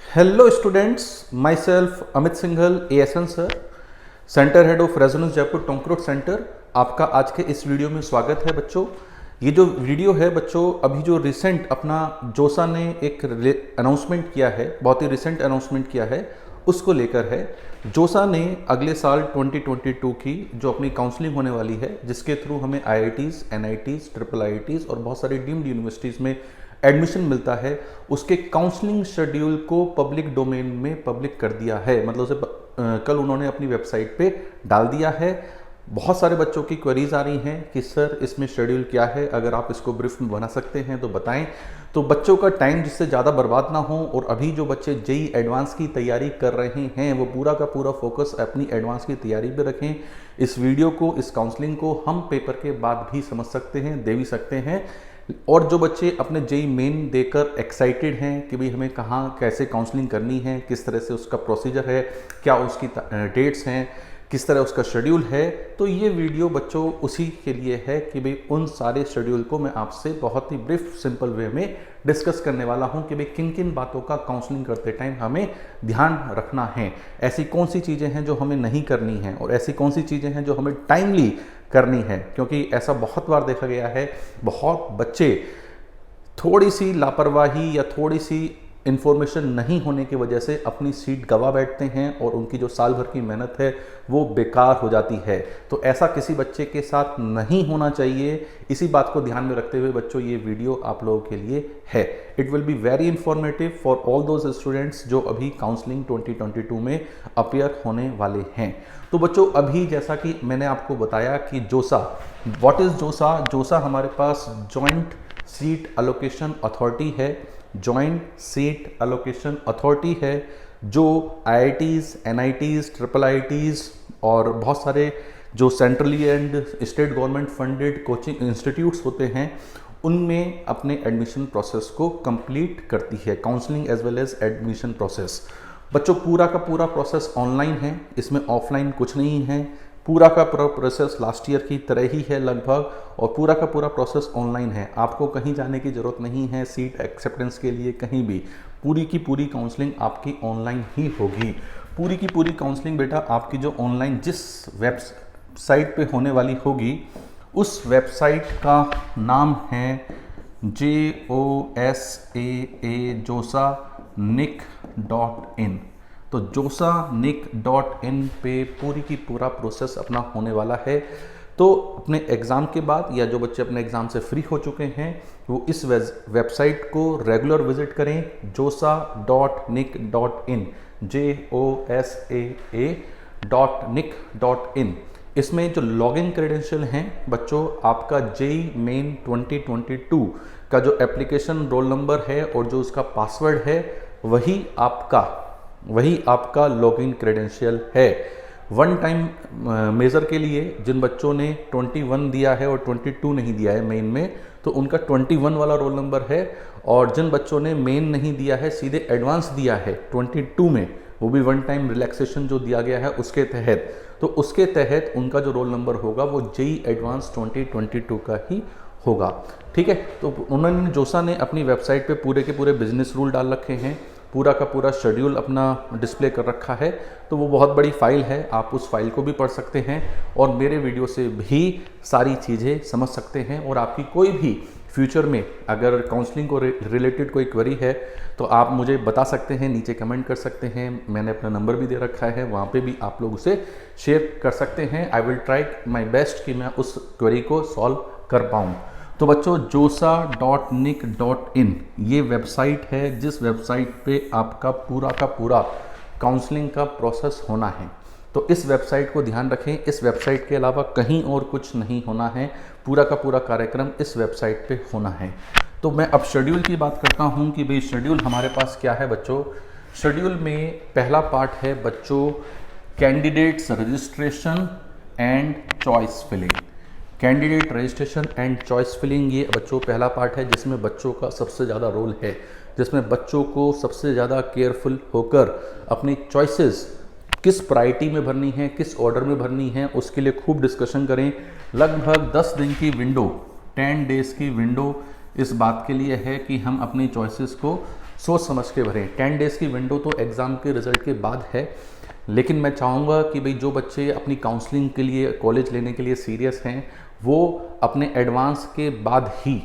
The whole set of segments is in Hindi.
Hello students, myself Amit Singhal, ASN sir, centre head of Resonance Jaipur Tonk road centre. आपका आज के इस वीडियो में स्वागत है बच्चों। ये जो वीडियो है बच्चों, अभी जो रिसेंट अपना जोसा ने एक अनाउंसमेंट किया है, बहुत ही रिसेंट अनाउंसमेंट किया है, उसको लेकर है। जोसा ने अगले साल 2022 की जो अपनी काउंसलिंग होने वाली है, जिसके थ्रू हमें IITs, NITs, IIITs और बहुत सारी डीम्ड यूनिवर्सिटीज़ में एडमिशन मिलता है, उसके काउंसलिंग शेड्यूल को पब्लिक डोमेन में पब्लिक कर दिया है। मतलब उसे कल उन्होंने अपनी वेबसाइट पे डाल दिया है। बहुत सारे बच्चों की क्वेरीज आ रही हैं कि सर इसमें शेड्यूल क्या है, अगर आप इसको ब्रीफ में बना सकते हैं तो बताएं। तो बच्चों का टाइम जिससे ज़्यादा बर्बाद ना हो, और अभी जो बच्चे JEE एडवांस की तैयारी कर रहे हैं वो पूरा का पूरा फोकस अपनी एडवांस की तैयारी पे रखें। इस वीडियो को, इस काउंसलिंग को हम पेपर के बाद भी समझ सकते हैं, दे भी सकते हैं। और जो बच्चे अपने JEE मेन देकर एक्साइटेड हैं कि भाई हमें कहाँ कैसे काउंसलिंग करनी है, किस तरह से उसका प्रोसीजर है, क्या उसकी डेट्स हैं, किस तरह उसका शेड्यूल है, तो ये वीडियो बच्चों उसी के लिए है कि भाई उन सारे शेड्यूल को मैं आपसे बहुत ही ब्रीफ सिंपल वे में डिस्कस करने वाला हूं कि भाई किन किन बातों का काउंसलिंग करते टाइम हमें ध्यान रखना है, ऐसी कौन सी चीज़ें हैं जो हमें नहीं करनी है और ऐसी कौन सी चीज़ें हैं जो हमें टाइमली करनी है। क्योंकि ऐसा बहुत बार देखा गया है, बहुत बच्चे थोड़ी सी लापरवाही या थोड़ी सी इन्फॉर्मेशन नहीं होने की वजह से अपनी सीट गंवा बैठते हैं और उनकी जो साल भर की मेहनत है वो बेकार हो जाती है। तो ऐसा किसी बच्चे के साथ नहीं होना चाहिए। इसी बात को ध्यान में रखते हुए बच्चों ये वीडियो आप लोगों के लिए है। It will be very informative for all those students जो अभी काउंसलिंग 2022 में अपियर होने वाले हैं। तो बच्चों अभी जैसा कि मैंने आपको बताया कि जोसा, व्हाट इज जोसा? जोसा हमारे पास जॉइंट सीट एलोकेशन अथॉरिटी है, जॉइंट सीट एलोकेशन अथॉरिटी है, जो IITs, NITs, IIITs और बहुत सारे जो centrally and state government funded coaching institutes होते हैं उनमें अपने एडमिशन प्रोसेस को कंप्लीट करती है, counselling as well as admission process. बच्चों पूरा का पूरा प्रोसेस ऑनलाइन है, इसमें ऑफलाइन कुछ नहीं है। पूरा का पूरा प्रोसेस लास्ट ईयर की तरह ही है लगभग, और पूरा का पूरा प्रोसेस ऑनलाइन है। आपको कहीं जाने की ज़रूरत नहीं है सीट एक्सेप्टेंस के लिए कहीं भी। पूरी की पूरी काउंसलिंग आपकी ऑनलाइन ही होगी। पूरी की पूरी काउंसलिंग बेटा आपकी जो ऑनलाइन जिस वेबसाइट पे होने वाली होगी, उस वेबसाइट का नाम है JOSANIC.in। तो JOSANIC.in पे पूरी की पूरा प्रोसेस अपना होने वाला है। तो अपने एग्ज़ाम के बाद या जो बच्चे अपने एग्ज़ाम से फ्री हो चुके हैं वो इस वेबसाइट को रेगुलर विजिट करें, JOSANIC.in, JOSAA.NIC.in। इसमें जो लॉगिन क्रेडेंशियल हैं बच्चों, आपका JEE मेन 2022 का जो एप्लीकेशन रोल नंबर है और जो उसका पासवर्ड है वही आपका लॉगिन क्रेडेंशियल है। वन टाइम मेज़र के लिए जिन बच्चों ने 21 दिया है और 22 नहीं दिया है मेन में, तो उनका 21 वाला रोल नंबर है। और जिन बच्चों ने मेन नहीं दिया है, सीधे एडवांस दिया है 22 में, वो भी वन टाइम रिलैक्सेशन जो दिया गया है उसके तहत, तो उसके तहत उनका जो रोल नंबर होगा वो JEE एडवांस 2022 का ही होगा। ठीक है। तो उन्होंने जोसा ने अपनी वेबसाइट पे पूरे के पूरे बिजनेस रूल डाल रखे हैं, पूरा का पूरा शेड्यूल अपना डिस्प्ले कर रखा है। तो वो बहुत बड़ी फाइल है, आप उस फाइल को भी पढ़ सकते हैं और मेरे वीडियो से भी सारी चीज़ें समझ सकते हैं। और आपकी कोई भी फ्यूचर में अगर काउंसलिंग को रिलेटेड कोई क्वेरी है तो आप मुझे बता सकते हैं, नीचे कमेंट कर सकते हैं। मैंने अपना नंबर भी दे रखा है, वहाँ पे भी आप लोग उसे शेयर कर सकते हैं। I will try my best कि मैं उस क्वेरी को सॉल्व कर पाऊँ। तो बच्चों JOSANIC.in ये वेबसाइट है जिस वेबसाइट पे आपका पूरा का पूरा काउंसलिंग का प्रोसेस होना है। तो इस वेबसाइट को ध्यान रखें, इस वेबसाइट के अलावा कहीं और कुछ नहीं होना है। पूरा का पूरा कार्यक्रम इस वेबसाइट पे होना है। तो मैं अब शेड्यूल की बात करता हूँ कि भाई शेड्यूल हमारे पास क्या है बच्चों। शेड्यूल में पहला पार्ट है बच्चों candidates registration and choice filling. Candidate registration and choice filling ये बच्चों पहला पार्ट है, जिसमें बच्चों का सबसे ज़्यादा रोल है, जिसमें बच्चों को सबसे ज़्यादा केयरफुल होकर अपनी चॉइसेस किस प्रायोरिटी में भरनी है, किस ऑर्डर में भरनी है, उसके लिए खूब डिस्कशन करें। लगभग 10 दिन की विंडो, 10 डेज़ की विंडो इस बात के लिए है कि हम अपनी चॉइसेस को सोच समझ के भरें। 10 डेज़ की विंडो तो एग्ज़ाम के रिज़ल्ट के बाद है, लेकिन मैं चाहूँगा कि भाई जो बच्चे अपनी काउंसलिंग के लिए, कॉलेज लेने के लिए सीरियस हैं, वो अपने एडवांस के बाद ही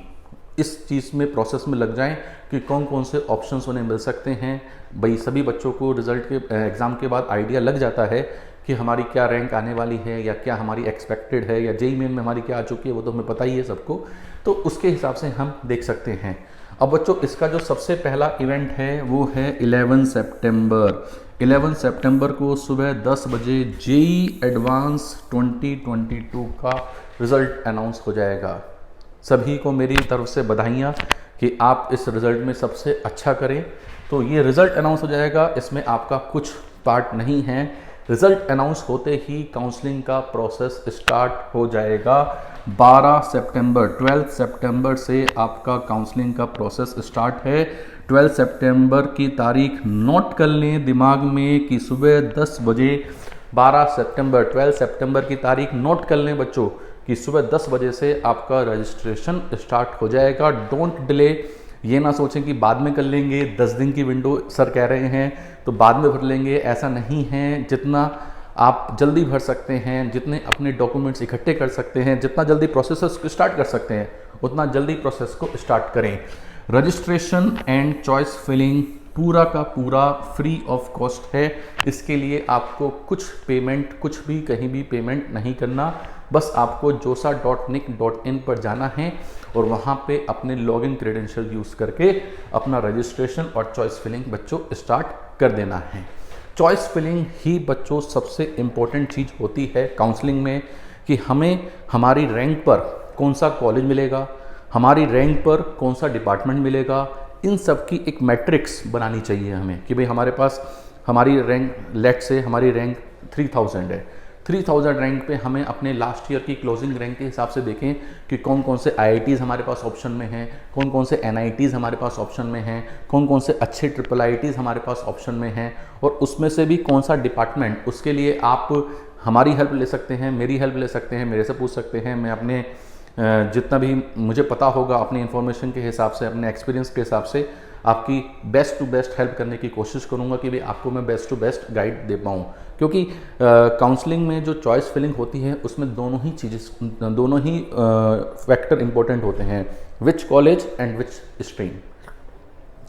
इस चीज़ में, प्रोसेस में लग जाएं कि कौन कौन से ऑप्शंस उन्हें मिल सकते हैं। भाई सभी बच्चों को रिज़ल्ट के, एग्ज़ाम के बाद आइडिया लग जाता है कि हमारी क्या रैंक आने वाली है या क्या हमारी एक्सपेक्टेड है, या जेईई मेन में हमारी क्या आ चुकी है, वो तो हमें पता ही है सबको। तो उसके हिसाब से हम देख सकते हैं। अब बच्चों, इसका जो सबसे पहला इवेंट है वो है 11 सितंबर। 11 सितंबर को सुबह 10 बजे जेईई एडवांस 2022 का रिज़ल्ट अनाउंस हो जाएगा। सभी को मेरी तरफ से बधाइयाँ कि आप इस रिज़ल्ट में सबसे अच्छा करें। तो ये रिज़ल्ट अनाउंस हो जाएगा, इसमें आपका कुछ पार्ट नहीं है। रिज़ल्ट अनाउंस होते ही काउंसलिंग का प्रोसेस स्टार्ट हो जाएगा। 12 सितंबर, 12 सितंबर से आपका काउंसलिंग का प्रोसेस स्टार्ट है। 12 सितंबर की तारीख नोट कर लें दिमाग में कि सुबह 10 बजे 12 सितंबर, 12 सितंबर की तारीख नोट कर लें बच्चों कि सुबह 10 बजे से आपका रजिस्ट्रेशन स्टार्ट हो जाएगा। Don't delay. ये ना सोचें कि बाद में कर लेंगे, 10 दिन की विंडो सर कह रहे हैं तो बाद में भर लेंगे, ऐसा नहीं है। जितना आप जल्दी भर सकते हैं, जितने अपने डॉक्यूमेंट्स इकट्ठे कर सकते हैं, जितना जल्दी प्रोसेस को स्टार्ट कर सकते हैं, उतना जल्दी प्रोसेस को स्टार्ट करें। रजिस्ट्रेशन एंड चॉइस फिलिंग पूरा का पूरा फ्री ऑफ कॉस्ट है। इसके लिए आपको कुछ पेमेंट, कुछ भी कहीं भी पेमेंट नहीं करना। बस आपको josa.nic.in पर जाना है और वहाँ पे अपने लॉगिन क्रेडेंशियल यूज़ करके अपना रजिस्ट्रेशन और चॉइस फिलिंग बच्चों स्टार्ट कर देना है। चॉइस फिलिंग ही बच्चों सबसे इम्पोर्टेंट चीज़ होती है काउंसलिंग में, कि हमें हमारी रैंक पर कौन सा कॉलेज मिलेगा, हमारी रैंक पर कौन सा डिपार्टमेंट मिलेगा। इन सब की एक मैट्रिक्स बनानी चाहिए हमें कि भाई हमारे पास हमारी रैंक, लेट से हमारी रैंक 3000 है। 3000 रैंक पे हमें अपने लास्ट ईयर की क्लोजिंग रैंक के हिसाब से देखें कि कौन कौन से IITs हमारे पास ऑप्शन में हैं, कौन कौन से NITs हमारे पास ऑप्शन में हैं, कौन कौन से अच्छे IIITs हमारे पास ऑप्शन में हैं, और उसमें से भी कौन सा डिपार्टमेंट। उसके लिए आप हमारी हेल्प ले सकते हैं, मेरी हेल्प ले सकते हैं, मेरे से पूछ सकते हैं। मैं अपने जितना भी मुझे पता होगा अपनी इन्फॉर्मेशन के हिसाब से, अपने एक्सपीरियंस के हिसाब से आपकी बेस्ट टू बेस्ट हेल्प करने की कोशिश करूंगा कि भाई आपको मैं बेस्ट टू बेस्ट गाइड दे पाऊँ। क्योंकि काउंसलिंग में जो चॉइस फिलिंग होती है उसमें दोनों ही चीज़ें, दोनों ही फैक्टर इंपॉर्टेंट होते हैं, which college and which stream.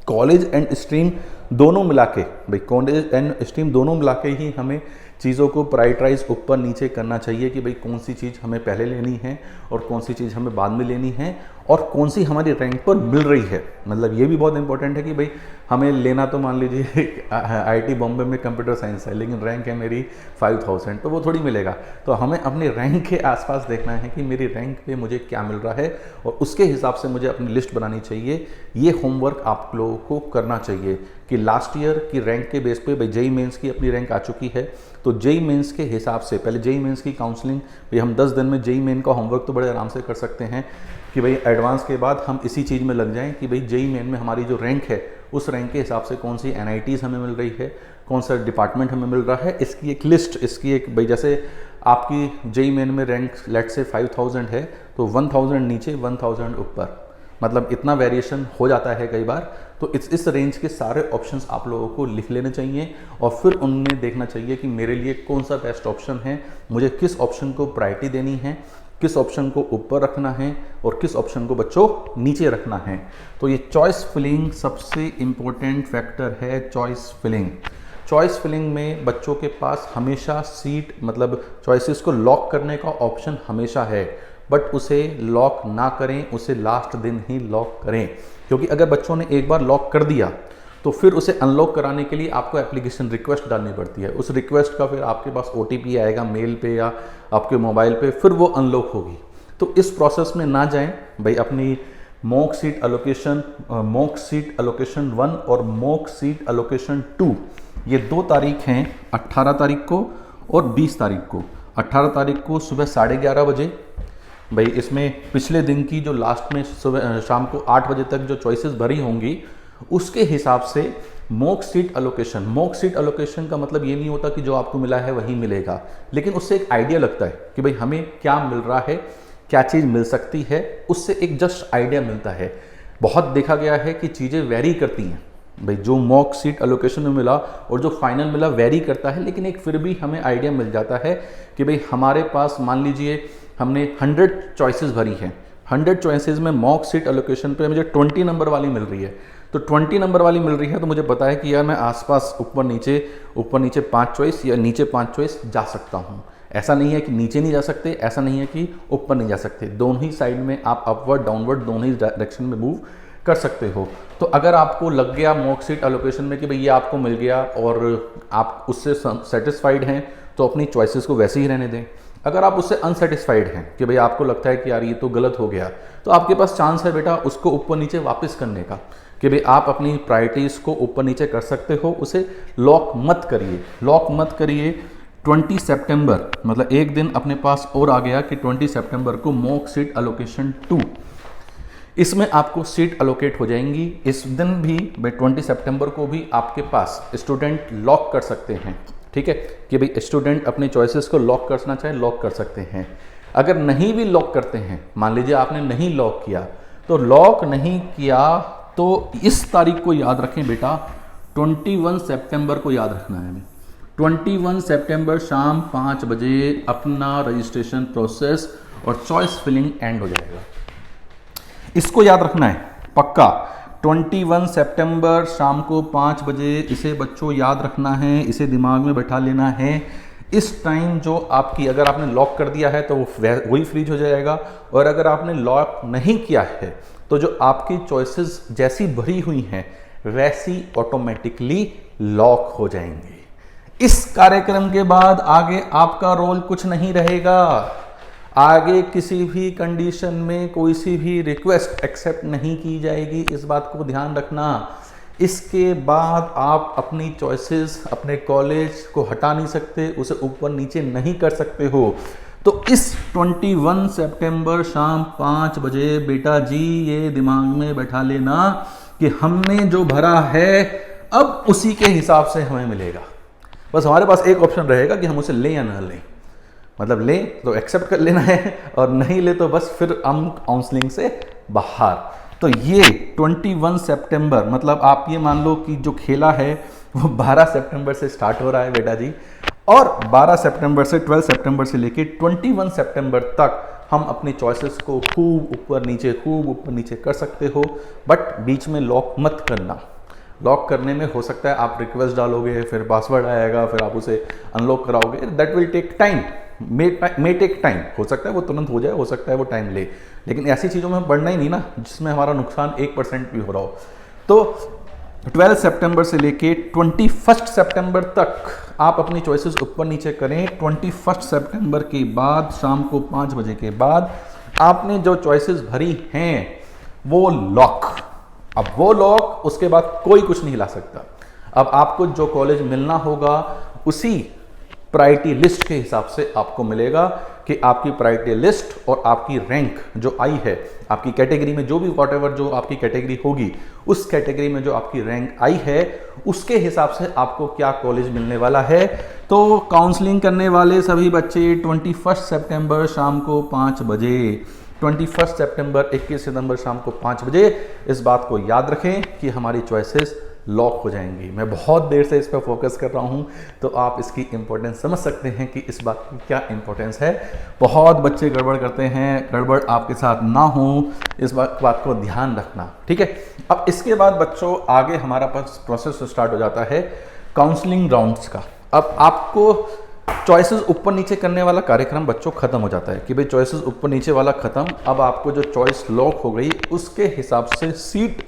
College and stream दोनों मिला के, भाई कॉलेज एंड स्ट्रीम दोनों मिला के ही हमें चीज़ों को प्रायोरिटाइज ऊपर नीचे करना चाहिए कि भाई कौन सी चीज़ हमें पहले लेनी है और कौन सी चीज़ हमें बाद में लेनी है, और कौन सी हमारी रैंक पर मिल रही है। मतलब ये भी बहुत इंपॉर्टेंट है कि भाई हमें लेना, तो मान लीजिए IIT बॉम्बे में कंप्यूटर साइंस है लेकिन रैंक है मेरी 5000, तो वो थोड़ी मिलेगा। तो हमें अपनी रैंक के आसपास देखना है कि मेरी रैंक पे मुझे क्या मिल रहा है और उसके हिसाब से मुझे अपनी लिस्ट बनानी चाहिए। ये होमवर्क आप लोगों को करना चाहिए कि लास्ट ईयर की रैंक के बेस पे भाई जेईई मेंस की अपनी रैंक आ चुकी है, तो जेईई मेंस के हिसाब से पहले जेईई मेंस की काउंसलिंग, भाई हम 10 दिन में जेईई मेन का होमवर्क तो बड़े आराम से कर सकते हैं कि भाई एडवांस के बाद हम इसी चीज़ में लग जाएं कि भाई जेईई मेन में हमारी जो रैंक है उस रैंक के हिसाब से कौन सी NITs हमें मिल रही है, कौन सा डिपार्टमेंट हमें मिल रहा है, इसकी एक लिस्ट, इसकी एक, भाई जैसे आपकी जेईई मेन में रैंक लेट से 5000 है तो 1000 नीचे 1000 ऊपर, मतलब इतना वेरिएशन हो जाता है कई बार। तो इस रेंज के सारे ऑप्शंस आप लोगों को लिख लेने चाहिए और फिर उनमें देखना चाहिए कि मेरे लिए कौन सा बेस्ट ऑप्शन है, मुझे किस ऑप्शन को प्रायोरिटी देनी है, किस ऑप्शन को ऊपर रखना है और किस ऑप्शन को बच्चों नीचे रखना है। तो ये चॉइस फिलिंग सबसे इम्पोर्टेंट फैक्टर है। चॉइस फिलिंग में बच्चों के पास हमेशा सीट, मतलब चॉइसेस को लॉक करने का ऑप्शन हमेशा है, बट उसे लॉक ना करें, उसे लास्ट दिन ही लॉक करें। क्योंकि अगर बच्चों ने एक बार लॉक कर दिया तो फिर उसे अनलॉक कराने के लिए आपको एप्लीकेशन रिक्वेस्ट डालनी पड़ती है। उस रिक्वेस्ट का फिर आपके पास OTP आएगा मेल पे या आपके मोबाइल पे, फिर वो अनलॉक होगी। तो इस प्रोसेस में ना जाएं भाई। अपनी मॉक सीट एलोकेशन 1 और मॉक सीट एलोकेशन 2, ये 2 तारीख हैं, 18 तारीख को और 20 तारीख को। 18 तारीख को सुबह 11:30 बजे, भाई इसमें पिछले दिन की जो लास्ट में सुबह शाम को 8 बजे तक जो चॉइसेस भरी होंगी उसके हिसाब से मॉक सीट एलोकेशन का मतलब ये नहीं होता कि जो आपको मिला है वही मिलेगा, लेकिन उससे एक आइडिया लगता है कि भाई हमें क्या मिल रहा है, क्या चीज़ मिल सकती है, उससे एक जस्ट आइडिया मिलता है। बहुत देखा गया है कि चीज़ें वेरी करती हैं, भाई जो मॉक सीट एलोकेशन में मिला और जो फाइनल मिला वेरी करता है, लेकिन एक फिर भी हमें आइडिया मिल जाता है कि भाई हमारे पास मान लीजिए हमने 100 चॉइसेस भरी हैं, 100 चॉइसेस में मॉक सीट एलोकेशन पे मुझे 20 नंबर वाली मिल रही है, तो 20 नंबर वाली मिल रही है तो मुझे पता है कि यार मैं आसपास ऊपर नीचे 5 चॉइस या नीचे 5 चॉइस जा सकता हूँ। ऐसा नहीं है कि नीचे नहीं जा सकते, ऐसा नहीं है कि ऊपर नहीं जा सकते, दोनों ही साइड में आप अपवर्ड डाउनवर्ड दोनों ही डायरेक्शन में मूव कर सकते हो। तो अगर आपको लग गया मॉक सीट एलोकेशन में कि भाई ये आपको मिल गया और आप उससे सेटिस्फाइड हैं तो अपनी चॉइसेस को वैसे ही रहने दें। अगर आप उससे अनसेटिस्फाइड हैं कि भाई आपको लगता है कि यार ये तो गलत हो गया, तो आपके पास चांस है बेटा उसको ऊपर नीचे वापस करने का, कि भाई आप अपनी प्रायोरिटीज़ को ऊपर नीचे कर सकते हो। उसे लॉक मत करिए। 20 सितंबर मतलब एक दिन अपने पास और आ गया कि 20 सितंबर को मॉक सीट एलोकेशन 2, इसमें आपको सीट एलोकेट हो जाएंगी। इस दिन भी भाई 20 सितंबर को भी आपके पास स्टूडेंट लॉक कर सकते हैं, ठीक है, कि भाई स्टूडेंट अपने चॉइसेस को लॉक करना चाहे लॉक कर सकते हैं। अगर नहीं भी लॉक करते हैं, मान लीजिए आपने नहीं लॉक किया, तो लॉक नहीं किया तो इस तारीख को याद रखें बेटा, 21 सितंबर को याद रखना है हमें। 21 सितंबर शाम 5 बजे अपना रजिस्ट्रेशन प्रोसेस और चॉइस फिलिंग एंड हो जाएगा। इसको याद रखना है पक्का। 21 सितंबर शाम को 5 बजे, इसे बच्चों याद रखना है, इसे दिमाग में बैठा लेना है। इस टाइम जो आपकी, अगर आपने लॉक कर दिया है तो वही फ्रीज हो जाएगा, और अगर आपने लॉक नहीं किया है तो जो आपकी चॉइसेस जैसी भरी हुई हैं वैसी ऑटोमेटिकली लॉक हो जाएंगी। इस कार्यक्रम के बाद आगे आपका रोल कुछ नहीं रहेगा। आगे किसी भी कंडीशन में कोई सी भी रिक्वेस्ट एक्सेप्ट नहीं की जाएगी, इस बात को ध्यान रखना। इसके बाद आप अपनी चॉइसेस अपने कॉलेज को हटा नहीं सकते, उसे ऊपर नीचे नहीं कर सकते हो। तो इस 21 सितंबर शाम 5 बजे बेटा जी ये दिमाग में बैठा लेना कि हमने जो भरा है अब उसी के हिसाब से हमें मिलेगा। बस हमारे पास एक ऑप्शन रहेगा कि हम उसे लें या ना लें, मतलब ले तो एक्सेप्ट कर लेना है और नहीं ले तो बस फिर हम काउंसलिंग से बाहर। तो ये 21 सितंबर मतलब आप ये मान लो कि जो खेला है वो 12 सितंबर से स्टार्ट हो रहा है बेटा जी, और 12 सितंबर से 12 सितंबर से लेके 21 सितंबर तक हम अपनी चॉइसेस को खूब ऊपर नीचे कर सकते हो। बट बीच में लॉक मत करना। लॉक करने में हो सकता है आप रिक्वेस्ट डालोगे, फिर पासवर्ड आएगा, फिर आप उसे अनलॉक कराओगे, that will take time, may take time. हो सकता है वो तुरंत हो जाए, हो सकता है वो टाइम ले, लेकिन ऐसी चीज़ों में बढ़ना ही नहीं ना जिसमें हमारा नुकसान 1% भी हो रहा हो। तो 12 सितंबर से लेके 21 सितंबर तक आप अपनी चॉइसेस ऊपर नीचे करें। 21 सितंबर के बाद शाम को 5 बजे के बाद आपने जो चॉइसेस भरी हैं वो लॉक। अब वो लॉक, उसके बाद कोई कुछ नहीं ला सकता। अब आपको जो कॉलेज मिलना होगा उसी प्रायोरिटी लिस्ट के हिसाब से आपको मिलेगा कि आपकी प्रायोरिटी लिस्ट और आपकी रैंक जो आई है, आपकी कैटेगरी में जो भी वॉटएवर जो आपकी कैटेगरी होगी, उस कैटेगरी में जो आपकी रैंक आई है उसके हिसाब से आपको क्या कॉलेज मिलने वाला है। तो काउंसलिंग करने वाले सभी बच्चे 21 सितंबर शाम को 5 बजे, 21 सितंबर 21 सितंबर शाम को 5 बजे इस बात को याद रखें कि हमारी चॉइसेस लॉक हो जाएंगी। मैं बहुत देर से इस पर फोकस कर रहा हूं तो आप इसकी इंपॉर्टेंस समझ सकते हैं कि इस बात की क्या इंपॉर्टेंस है। बहुत बच्चे गड़बड़ करते हैं, गड़बड़ आपके साथ ना हो इस बात को ध्यान रखना, ठीक है। अब इसके बाद बच्चों आगे हमारा पास प्रोसेस स्टार्ट हो जाता है काउंसलिंग राउंड्स का। अब आपको चॉइसेस ऊपर नीचे करने वाला कार्यक्रम बच्चों खत्म हो जाता है कि भाई चॉइसेस ऊपर नीचे वाला खत्म। अब आपको जो चॉइस लॉक हो गई उसके हिसाब से सीट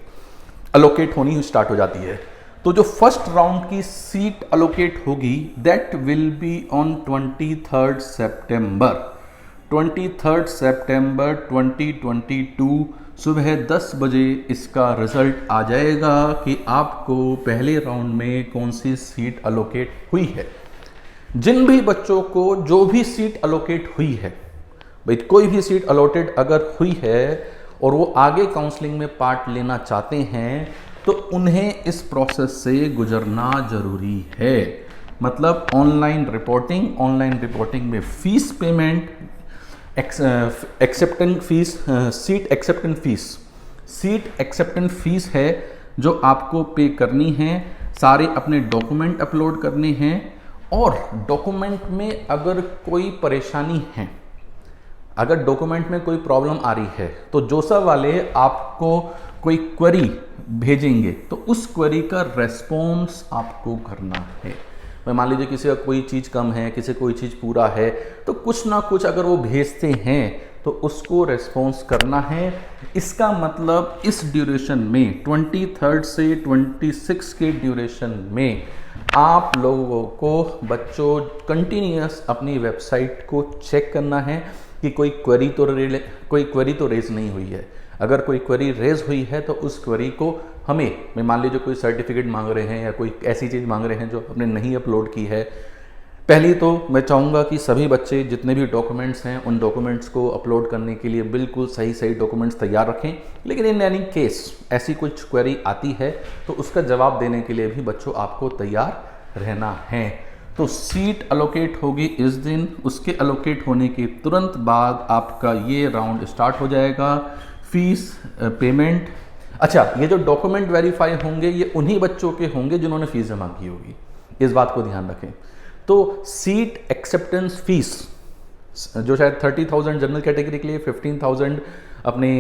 अलोकेट होनी स्टार्ट हो जाती है। तो जो फर्स्ट राउंड की सीट अलोकेट होगी दैट विल बी ऑन 23 सितंबर 2022 सुबह 10 बजे इसका रिजल्ट आ जाएगा कि आपको पहले राउंड में कौन सी सीट अलोकेट हुई है। जिन भी बच्चों को जो भी सीट अलोकेट हुई है, भाई कोई भी सीट अलॉटेड अगर हुई है और वो आगे काउंसलिंग में पार्ट लेना चाहते हैं तो उन्हें इस प्रोसेस से गुजरना जरूरी है। मतलब ऑनलाइन रिपोर्टिंग में fees payment, acceptance fees, seat acceptance fees है जो आपको पे करनी है, सारे अपने डॉक्यूमेंट अपलोड करने हैं। और डॉक्यूमेंट में अगर कोई परेशानी है, अगर डॉक्यूमेंट में कोई प्रॉब्लम आ रही है, तो जोसा वाले आपको कोई क्वेरी भेजेंगे, तो उस क्वेरी का रेस्पॉन्स आपको करना है। मान लीजिए किसी का कोई चीज़ कम है, किसी कोई चीज़ पूरा है, तो कुछ ना कुछ अगर वो भेजते हैं तो उसको रेस्पॉन्स करना है। इसका मतलब इस ड्यूरेशन में 23 से 26 के ड्यूरेशन में आप लोगों को बच्चों कंटिन्यूस अपनी वेबसाइट को चेक करना है कि कोई क्वेरी तो रेज नहीं हुई है। अगर कोई क्वेरी रेज हुई है तो उस क्वेरी को हमें, मान लीजिए कोई सर्टिफिकेट मांग रहे हैं या कोई ऐसी चीज़ मांग रहे हैं जो आपने नहीं अपलोड की है, पहली तो मैं चाहूँगा कि सभी बच्चे जितने भी डॉक्यूमेंट्स हैं उन डॉक्यूमेंट्स को अपलोड करने के लिए बिल्कुल सही डॉक्यूमेंट्स तैयार रखें। लेकिन इन एनी केस ऐसी कुछ क्वेरी आती है तो उसका जवाब देने के लिए भी बच्चों आपको तैयार रहना है। तो सीट अलोकेट होगी इस दिन, उसके अलोकेट होने के तुरंत बाद आपका ये राउंड स्टार्ट हो जाएगा। फीस पेमेंट, अच्छा ये जो डॉक्यूमेंट वेरीफाई होंगे ये उन्हीं बच्चों के होंगे जिन्होंने फीस जमा की होगी, इस बात को ध्यान रखें। तो सीट एक्सेप्टेंस फीस जो शायद 30,000 जनरल कैटेगरी के लिए, 15,000 अपने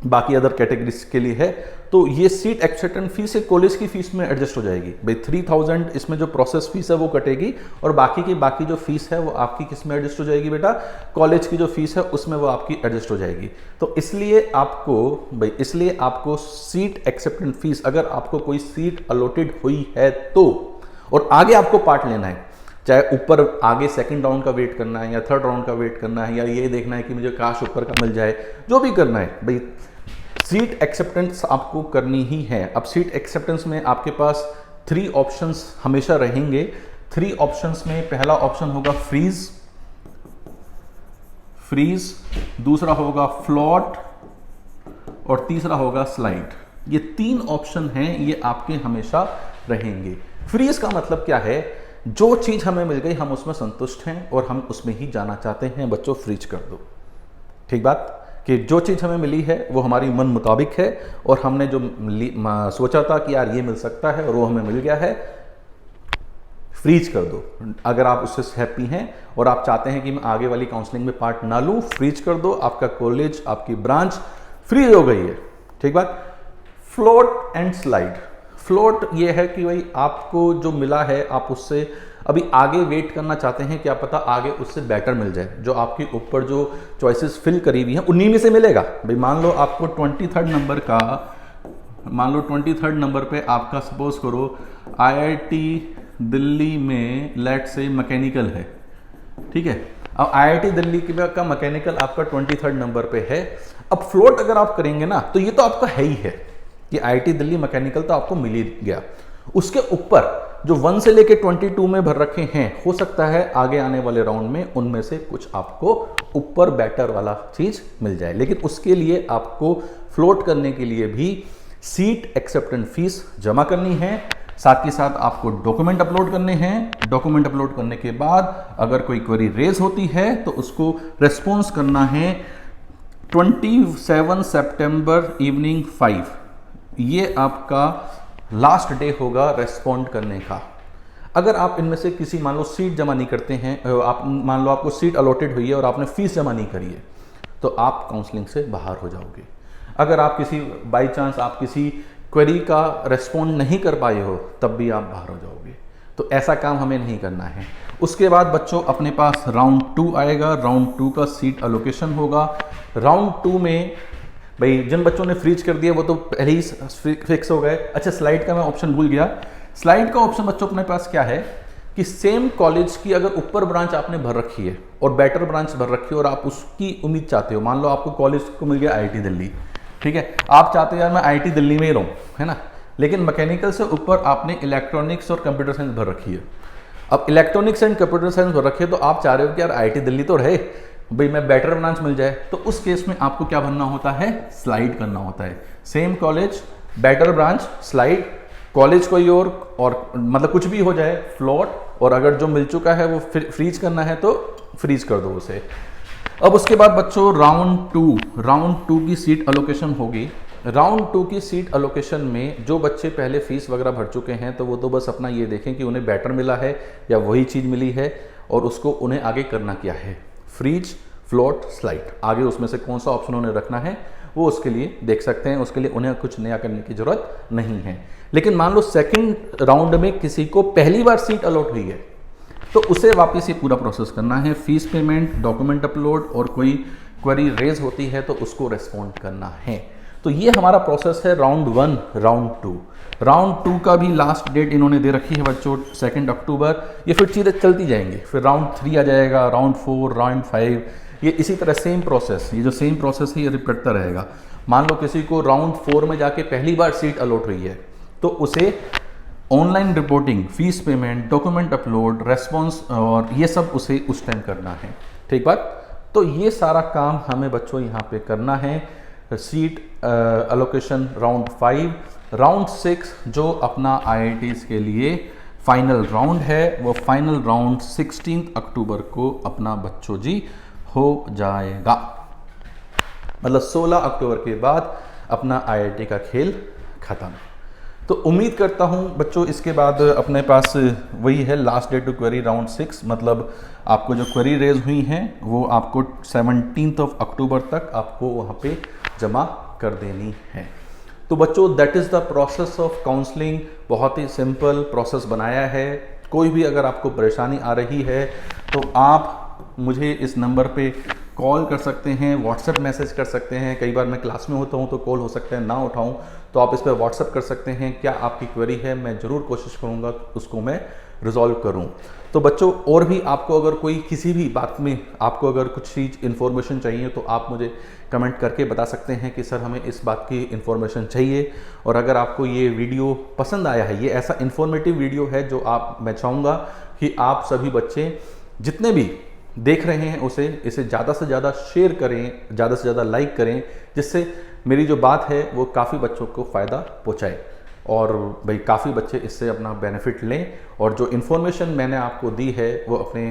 बाकी अदर कैटेगरीज के लिए है, तो ये सीट एक्सेप्टेंस फीस एक कॉलेज की फीस में एडजस्ट हो जाएगी भाई। 3,000 इसमें जो प्रोसेस फीस है वो कटेगी और बाकी जो फीस है वो आपकी किस में एडजस्ट हो जाएगी बेटा, कॉलेज की जो फीस है उसमें वो आपकी एडजस्ट हो जाएगी। तो इसलिए आपको सीट एक्सेप्टेंस फीस, अगर आपको कोई सीट अलॉटेड हुई है तो, और आगे आपको पार्ट लेना है, चाहे ऊपर आगे सेकंड राउंड का वेट करना है या थर्ड राउंड का वेट करना है या ये देखना है कि मुझे काश ऊपर का मिल जाए, जो भी करना है भाई, सीट एक्सेप्टेंस आपको करनी ही है। अब सीट एक्सेप्टेंस में आपके पास 3 ऑप्शंस हमेशा रहेंगे। 3 ऑप्शंस में पहला ऑप्शन होगा फ्रीज, दूसरा होगा फ्लोट और तीसरा होगा स्लाइड। ये 3 ऑप्शन हैं, ये आपके हमेशा रहेंगे। फ्रीज का मतलब क्या है, जो चीज हमें मिल गई हम उसमें संतुष्ट हैं और हम उसमें ही जाना चाहते हैं, बच्चों फ्रीज कर दो। ठीक बात, कि जो चीज़ हमें मिली है वो हमारी मन मुताबिक है और हमने जो सोचा था कि यार ये मिल सकता है और वो हमें मिल गया है, फ्रीज कर दो। अगर आप उससे हैप्पी हैं और आप चाहते हैं कि मैं आगे वाली काउंसलिंग में पार्ट ना लूँ, फ्रीज कर दो, आपका कॉलेज, आपकी ब्रांच फ्रीज हो गई है। ठीक बात। Float and slide. फ्लोट ये है कि भाई आपको जो मिला है आप उससे अभी आगे वेट करना चाहते हैं, क्या पता आगे उससे बेटर मिल जाए, जो आपके ऊपर जो चॉइसेस फिल करी हुई हैं उन्हीं में से मिलेगा भाई। मान लो आपको 23rd नंबर पे आपका सपोज करो IIT दिल्ली में लेट से मैकेनिकल है, ठीक है। अब IIT दिल्ली का मैकेनिकल आपका 23rd नंबर पे है। अब फ्लोट अगर आप करेंगे ना तो ये तो आपका है ही है कि IIT दिल्ली मैकेनिकल तो आपको मिल ही गया। उसके ऊपर जो 1 से लेके 22 में भर रखे हैं, हो सकता है आगे आने वाले राउंड में उनमें से कुछ आपको ऊपर बेटर वाला चीज मिल जाए। लेकिन उसके लिए आपको फ्लोट करने के लिए भी सीट एक्सेप्टेंस फीस जमा करनी है, साथ ही साथ आपको डॉक्यूमेंट अपलोड करने हैं। डॉक्यूमेंट अपलोड करने के बाद अगर कोई क्वेरी रेज होती है तो उसको रेस्पॉन्स करना है 27 सितंबर इवनिंग 5। ये आपका लास्ट डे होगा रेस्पॉन्ड करने का। अगर आप इनमें से किसी, मान लो सीट जमा नहीं करते हैं, आप मान लो आपको सीट अलॉटेड हुई है और आपने फीस जमा नहीं करी है, तो आप काउंसलिंग से बाहर हो जाओगे। अगर आप किसी बाई चांस आप किसी क्वेरी का रेस्पॉन्ड नहीं कर पाए हो, तब भी आप बाहर हो जाओगे। तो ऐसा काम हमें नहीं करना है। उसके बाद बच्चों अपने पास राउंड 2 आएगा। राउंड 2 का सीट अलोकेशन होगा। राउंड 2 में भाई जिन बच्चों ने फ्रीज कर दिया वो तो पहले ही फिक्स हो गए। अच्छा, स्लाइड का मैं ऑप्शन भूल गया। स्लाइड का ऑप्शन बच्चों अपने पास क्या है कि सेम कॉलेज की अगर ऊपर ब्रांच आपने भर रखी है और बेटर ब्रांच भर रखी है और आप उसकी उम्मीद चाहते हो, मान लो आपको कॉलेज को मिल गया IIT दिल्ली, ठीक है, आप चाहते हो यार मैं IIT दिल्ली में ही रहूँ, है ना, लेकिन मैकेनिकल से ऊपर आपने इलेक्ट्रॉनिक्स और कंप्यूटर साइंस भर रखी है। अब इलेक्ट्रॉनिक्स एंड कंप्यूटर साइंस भर रखी है तो आप चाह रहे हो कि यार IIT दिल्ली तो रहे भाई, मैं बेटर ब्रांच मिल जाए, तो उस केस में आपको क्या बनना होता है, स्लाइड करना होता है। Same college, better branch, slide, college कोई और मतलब कुछ भी हो जाए, फ्लोट, और अगर जो मिल चुका है वो फ्रीज करना है तो फ्रीज कर दो उसे। अब उसके बाद बच्चों राउंड 2 की सीट अलोकेशन होगी। राउंड 2 की सीट अलोकेशन में जो बच्चे पहले फीस वगैरह भर चुके हैं तो वो तो बस अपना ये देखें कि उन्हें बैटर मिला है या वही चीज़ मिली है और उसको उन्हें आगे करना क्या है, फ्रीज, फ्लोट, स्लाइड, आगे उसमें से कौन सा ऑप्शन उन्हें रखना है वो उसके लिए देख सकते हैं। उसके लिए उन्हें कुछ नया करने की जरूरत नहीं है। लेकिन मान लो सेकंड राउंड में किसी को पहली बार सीट अलॉट हुई है तो उसे वापस ये पूरा प्रोसेस करना है, फीस पेमेंट, डॉक्यूमेंट अपलोड और कोई क्वेरी रेज होती है तो उसको रेस्पॉन्ड करना है। तो ये हमारा प्रोसेस है राउंड 1, राउंड 2। राउंड 2 का भी लास्ट डेट इन्होंने दे रखी है बच्चों 2 अक्टूबर। ये फिर चीज़ें चलती जाएंगी, फिर राउंड 3 आ जाएगा, राउंड 4, राउंड 5, ये इसी तरह सेम प्रोसेस, ये जो सेम प्रोसेस है ये रिपीटता रहेगा। मान लो किसी को राउंड 4 में जाके पहली बार सीट अलॉट हुई है तो उसे online reporting, fees payment, document upload, response और ये सब उसे उस टाइम करना है। ठीक बात। तो ये सारा काम हमें बच्चों यहाँ पे करना है। सीट अलोकेशन राउंड 5, राउंड 6 जो अपना IITs के लिए फाइनल राउंड है वो फाइनल राउंड 16 अक्टूबर को अपना बच्चों जी हो जाएगा। मतलब 16 अक्टूबर के बाद अपना IIT का खेल खत्म। तो उम्मीद करता हूँ बच्चों इसके बाद अपने पास वही है last date to query round 6, मतलब आपको जो क्वेरी रेज हुई हैं वो आपको 17 अक्टूबर तक आपको वहाँ पे जमा कर देनी है। तो बच्चों that is the process of counselling. बहुत ही सिंपल प्रोसेस बनाया है। कोई भी अगर आपको परेशानी आ रही है तो आप मुझे इस नंबर पे कॉल कर सकते हैं, व्हाट्सएप मैसेज कर सकते हैं। कई बार मैं क्लास में होता हूं तो कॉल हो सकता है ना उठाऊं, तो आप इस पर व्हाट्सएप कर सकते हैं। क्या आपकी क्वेरी है, मैं ज़रूर कोशिश करूंगा उसको मैं रिजॉल्व करूं। तो बच्चों और भी आपको अगर कोई किसी भी बात में आपको अगर कुछ चीज़ इन्फॉर्मेशन चाहिए तो आप मुझे कमेंट करके बता सकते हैं कि सर हमें इस बात की इन्फॉर्मेशन चाहिए। और अगर आपको ये वीडियो पसंद आया है, ये ऐसा इन्फॉर्मेटिव वीडियो है जो मैं चाहूँगा कि आप सभी बच्चे जितने भी देख रहे हैं इसे ज़्यादा से ज़्यादा शेयर करें, ज़्यादा से ज़्यादा लाइक करें, जिससे मेरी जो बात है वो काफ़ी बच्चों को फ़ायदा पहुँचाए और भाई काफ़ी बच्चे इससे अपना बेनिफिट लें। और जो इन्फॉर्मेशन मैंने आपको दी है वो अपने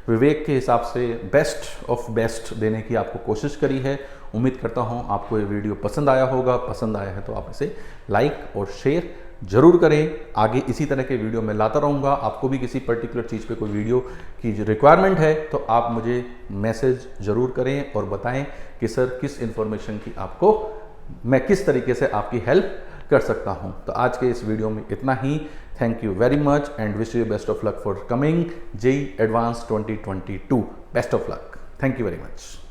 विवेक के हिसाब से बेस्ट ऑफ बेस्ट देने की आपको कोशिश करी है। उम्मीद करता हूँ आपको ये वीडियो पसंद आया होगा। पसंद आया है तो आप इसे लाइक और शेयर जरूर करें। आगे इसी तरह के वीडियो मैं लाता रहूँगा। आपको भी किसी पर्टिकुलर चीज़ पे कोई वीडियो की रिक्वायरमेंट है तो आप मुझे मैसेज ज़रूर करें और बताएं कि सर किस इन्फॉर्मेशन की आपको मैं किस तरीके से आपकी हेल्प कर सकता हूं। तो आज के इस वीडियो में इतना ही। Thank you very much and wish you best of luck for coming JEE Advanced 2022। Best of luck. Thank you very much.